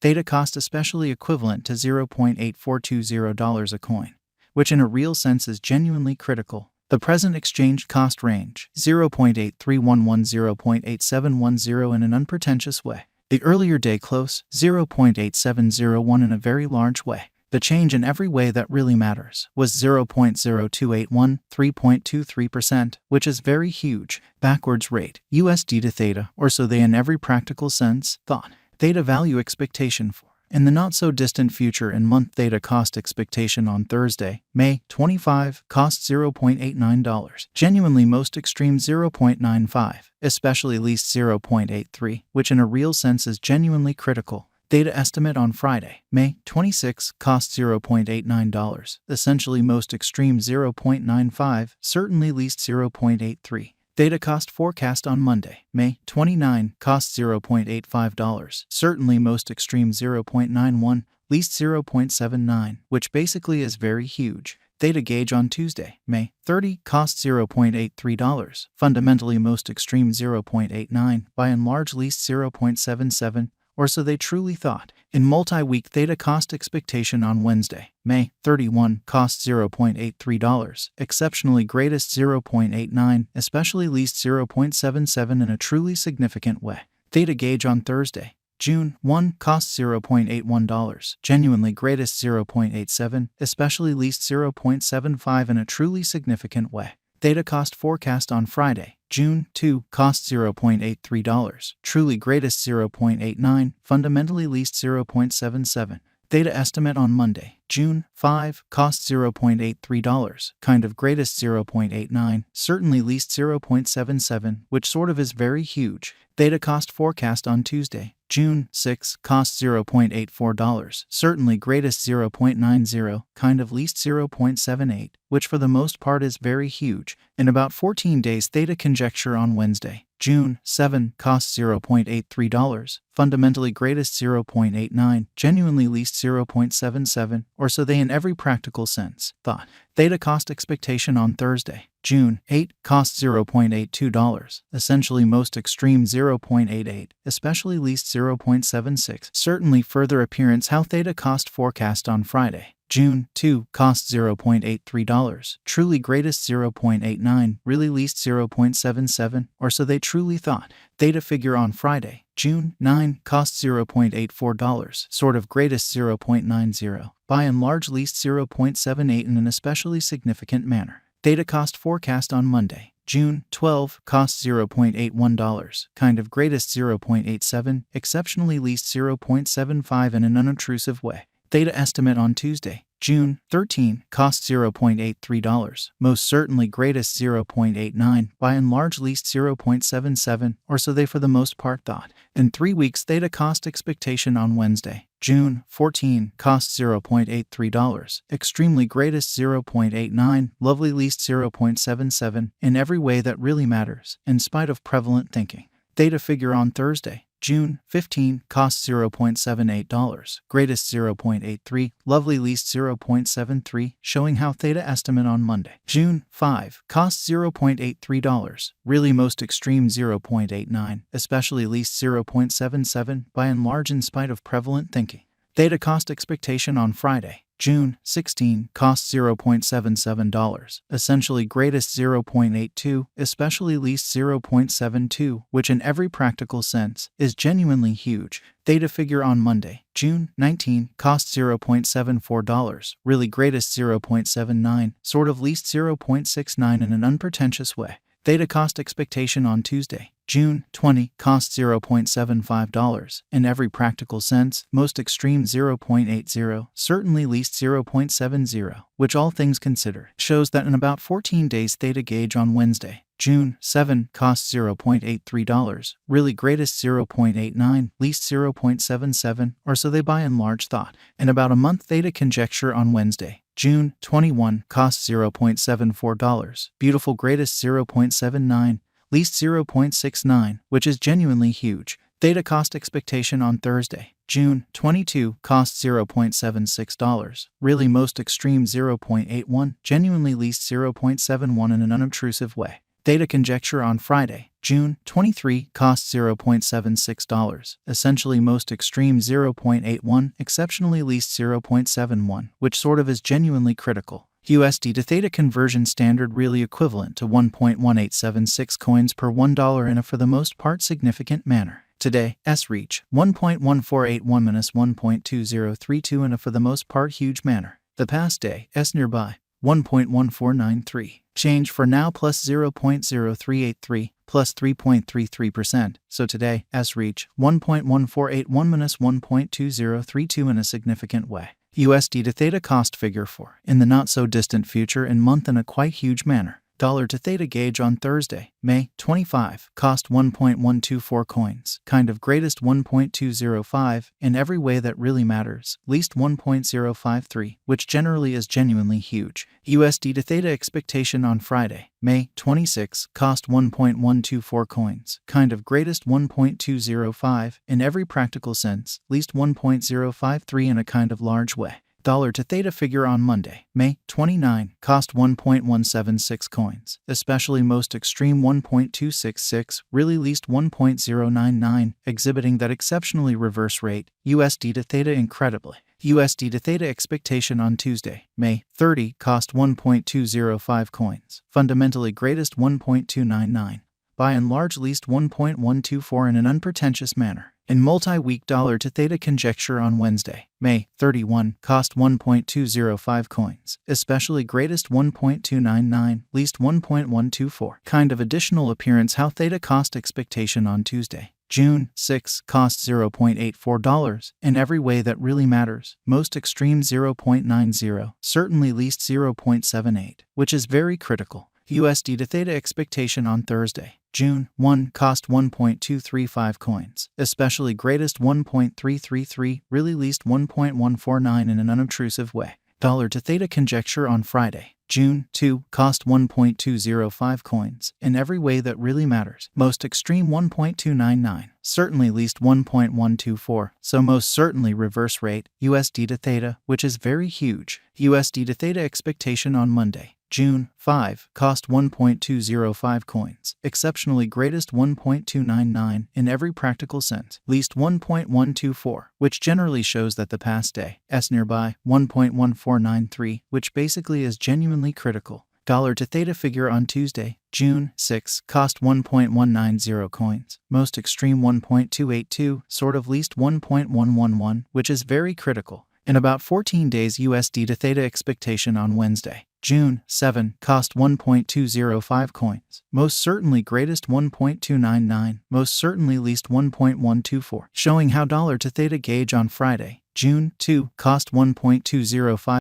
Theta cost especially equivalent to $0.8420 a coin, which in a real sense is genuinely critical. The present exchange cost range, 0.8311-0.8710 in an unpretentious way. The earlier day close, 0.8701 in a very large way. The change in every way that really matters was 0.0281, 3.23%, which is very huge. Backwards rate, USD to Theta, or so they in every practical sense thought. Theta value expectation for. In the not-so-distant future in month Theta cost expectation on Thursday, May 25, cost $0.89. Genuinely most extreme 0.95, especially least 0.83, which in a real sense is genuinely critical. Theta estimate on Friday, May 26, cost $0.89, essentially most extreme 0.95, certainly least 0.83. Theta cost forecast on Monday, May 29, cost $0.85, certainly most extreme 0.91, least 0.79, which basically is very huge. Theta gauge on Tuesday, May 30, cost $0.83, fundamentally most extreme 0.89, by and large least 0.77, or so they truly thought. In multi-week Theta cost expectation on Wednesday, May 31, cost $0.83, exceptionally greatest 0.89, especially least 0.77 in a truly significant way. Theta gauge on Thursday, June 1, cost $0.81, genuinely greatest 0.87, especially least 0.75 in a truly significant way. Theta cost forecast on Friday, June 2, cost $0.83, truly greatest 0.89, fundamentally least 0.77. Theta estimate on Monday, June 5, cost $0.83, kind of greatest 0.89, certainly least 0.77, which sort of is very huge. Theta cost forecast on Tuesday, June 6, cost $0.84, certainly greatest 0.90, kind of least 0.78, which for the most part is very huge. In about 14 days Theta conjecture on Wednesday, June 7, cost $0.83, fundamentally greatest 0.89, genuinely least 0.77, or so they in every practical sense thought. Theta cost expectation on Thursday, June 8, cost $0.82, essentially most extreme 0.88, especially least 0.76. Certainly further appearance how Theta cost forecast on Friday, June 2, cost $0.83, truly greatest 0.89, really least 0.77, or so they truly thought. Theta figure on Friday, June 9, cost $0.84, sort of greatest 0.90, by and large least 0.78 in an especially significant manner. Theta cost forecast on Monday, June 12, cost $0.81, kind of greatest 0.87, exceptionally least 0.75 in an unobtrusive way. Theta estimate on Tuesday, June 13, cost $0.83, most certainly greatest 0.89, by and large least 0.77, or so they for the most part thought. In 3 weeks Theta cost expectation on Wednesday, June 14, cost $0.83, extremely greatest 0.89, lovely least 0.77, in every way that really matters, in spite of prevalent thinking. Theta figure on Thursday, June 15, cost $0.78, greatest 0.83, lovely least 0.73, showing how Theta estimate on Monday, June 5, cost $0.83, really most extreme 0.89, especially least 0.77, by and large in spite of prevalent thinking. Theta cost expectation on Friday, June 16, cost $0.77, essentially greatest 0.82, especially least 0.72, which in every practical sense is genuinely huge. Theta figure on Monday, June 19, cost $0.74, really greatest 0.79, sort of least 0.69 in an unpretentious way. Theta cost expectation on Tuesday, June 20, cost $0.75, in every practical sense, most extreme 0.80, certainly least 0.70, which all things considered, shows that in about 14 days Theta gauge on Wednesday, June 7, cost $0.83, really greatest 0.89, least 0.77, or so they by and large thought. In about a month Theta conjecture on Wednesday, June 21, cost $0.74, beautiful greatest 0.79, least 0.69, which is genuinely huge. Theta cost expectation on Thursday, June 22, cost $0.76, really most extreme 0.81, genuinely least 0.71 in an unobtrusive way. Theta conjecture on Friday, June 23, cost $0.76, essentially most extreme 0.81, exceptionally least 0.71, which sort of is genuinely critical. USD to Theta conversion standard really equivalent to 1.1876 coins per $1 in a for the most part significant manner. Today, S reach 1.1481-1.2032 in a for the most part huge manner. The past day, S nearby 1.1493. Change for now plus 0.0383, plus 3.33%. So today, S reach 1.1481-1.2032 in a significant way. USD to Theta cost figure for, in the not so distant future and month in a quite huge manner. Dollar to Theta gauge on Thursday, May 25, cost 1.124 coins, kind of greatest 1.205, in every way that really matters, least 1.053, which generally is genuinely huge. USD to Theta expectation on Friday, May 26, cost 1.124 coins, kind of greatest 1.205, in every practical sense, least 1.053 in a kind of large way. Dollar to Theta figure on Monday, May 29, cost 1.176 coins, especially most extreme 1.266, really least 1.099, exhibiting that exceptionally reverse rate, USD to Theta incredibly. USD to Theta expectation on Tuesday, May 30, cost 1.205 coins, fundamentally greatest 1.299. By and large least 1.124 in an unpretentious manner. In multi-week dollar to Theta conjecture on Wednesday, May 31, cost 1.205 coins, especially greatest 1.299, least 1.124. Kind of additional appearance how Theta cost expectation on Tuesday, June 6, cost $0.84, in every way that really matters, most extreme 0.90, certainly least 0.78, which is very critical. USD to Theta expectation on Thursday, June 1, cost 1.235 coins, especially greatest 1.333, really least 1.149 in an unobtrusive way. Dollar to Theta conjecture on Friday, June 2, cost 1.205 coins, in every way that really matters, most extreme 1.299, certainly least 1.124, so most certainly reverse rate, USD to Theta, which is very huge. USD to Theta expectation on Monday, June 5, cost 1.205 coins, exceptionally greatest 1.299 in every practical sense, least 1.124, which generally shows that the past day, S nearby 1.1493, which basically is genuinely critical. Dollar to Theta figure on Tuesday, June 6, cost 1.190 coins, most extreme 1.282, sort of least 1.111, which is very critical. In about 14 days USD to Theta expectation on Wednesday, June 7, cost 1.205 coins, most certainly greatest 1.299, most certainly least 1.124, showing how dollar to Theta gauge on Friday, June 2, cost 1.205